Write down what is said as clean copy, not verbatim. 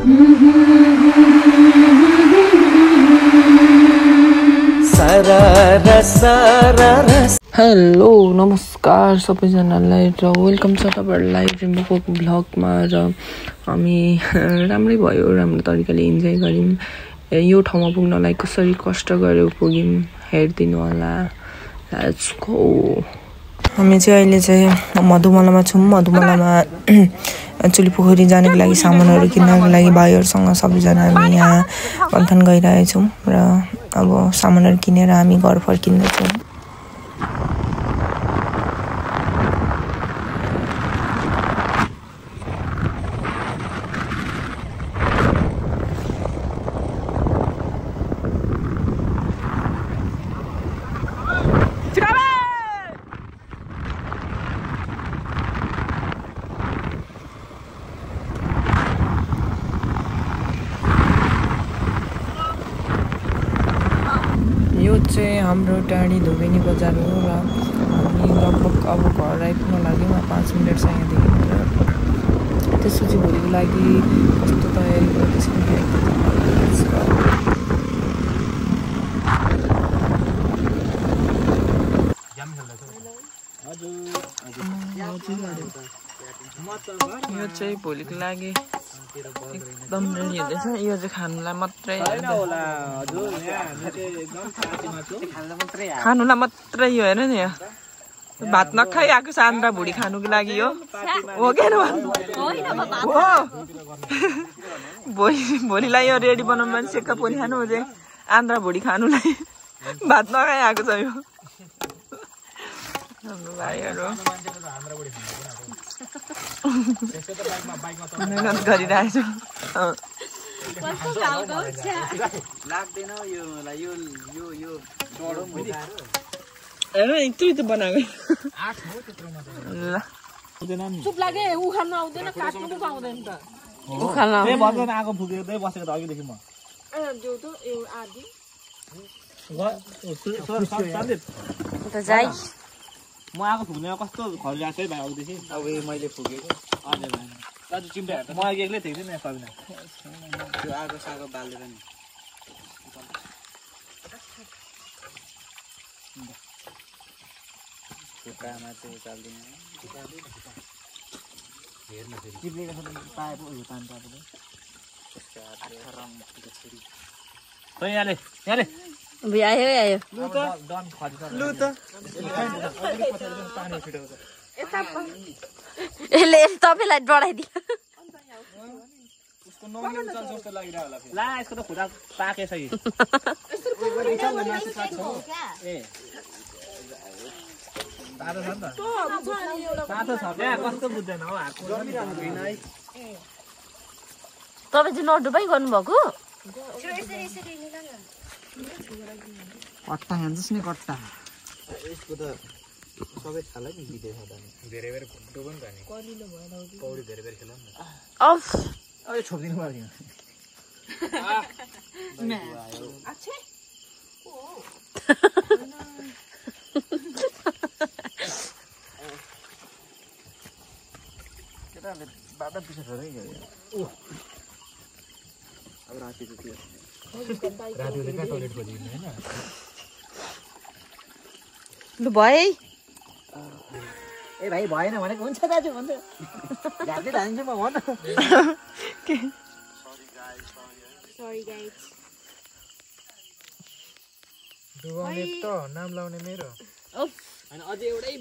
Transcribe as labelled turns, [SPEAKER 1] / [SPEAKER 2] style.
[SPEAKER 1] hello नमस्कार सबैजनालाई र वेलकम छ तपाईहरुलाई रिम्बोको भ्लगमा र हामी राम्रै भयो राम्रो तरिकाले इन्जोय गर्यौं यो ठाउँमा पुग्नलाई कसरी कष्ट गरेर पुग्यौं हेर्दिनु होला लेट्स गो हामी चाहिँ अहिले चाहिँ मधुमलामा छौं मधुमलामा चुलीपोखरी जानको लागि सामानहरु किन्नको लागि भाइहरुसँग सबैजना हामी यहाँ मन्थन गइरहेछौं र अब सामानहरु किनेर हामी घर फर्किँदै छौं यो चाहिँ हाम्रो टाढी धोबेनी बजार हो र हामी लगभग अब घर आइपुग्न लाग्यौं 5 मिनेट छ यहाँदेखि त्यसपछि भोलिको लागि कस्तो तयारी गर्दैछौँ यो चाहिँ भोलिको लागि एकदम रेडी हुँदैछ यो चाहिँ खानुलाई मात्रै खानुलाई मात्रै यो हेर नि भात नखाइ आएको छ आन्द्रा भुडी खानुको लागि हो के भोलिलाई यो रेडी बनाउनु भने सेक्का पोनी खानु हो चाहिँ आन्द्रा भुडी खानुलाई भात नखाइ आएको छ यो हाम्रो भाइहरु मेहनत गरिरहेछ लाग्दैन यो त बनाएको चुप लागे उखाल्न आउँदैन काट्नु पो पाउँदैन त उखाल्न ए भन्न आगो फुकेदै बसेको त अघिदेखि म ए जो त यो आदि त जाई म आगो फुक्ने कस्तो खरिरहेको है भाइ अघिदेखि अब मैले फुकेको हजुर भाइ दाजु चिम्टा म एक्लै थिएँ नि सबिना त्यो आगो सागो बालेर नि कामा चाहिँ चाल्दिन हेर्न फेरि चिप्लेको छ पाए पो तान पाए खै यहाँले आयो लु त यसले तपाईलाई डराइदियो उसको नौले उचाल्छ जस्तो लागिरा होला फेरि ला यसको त खुदा पाकेछ कि ए तातो छ नि त तातो छ क्या कस्तो बुझ्दैन हो हातको जमिरहेको है तपाईँ चाहिँ नडुबाई गर्नुभएको कट्टा खान्छस् नि कट्टा यसको त सबै थालै नि बिदेछ त धेरै बेर घुट्टो पनि त नि कलिलो भएन कि पौडी धेरै बेर खेल्नु नि अफ अरे छोप्दिनु पर्दैन अच्छे ओ केटाले बाटा पिछे धेरै गयो ओ अब राति चाहिँ त्यो राति कहाँ टोयलेट खोजिदिनु हैन लु भाइ ए भाइ भएन भनेको हुन्छ दाजु भन्छ गाडी धान्छु म भन के सरी गाइस डुबाउने त नाम लाउने मेरो हैन अझै एउटै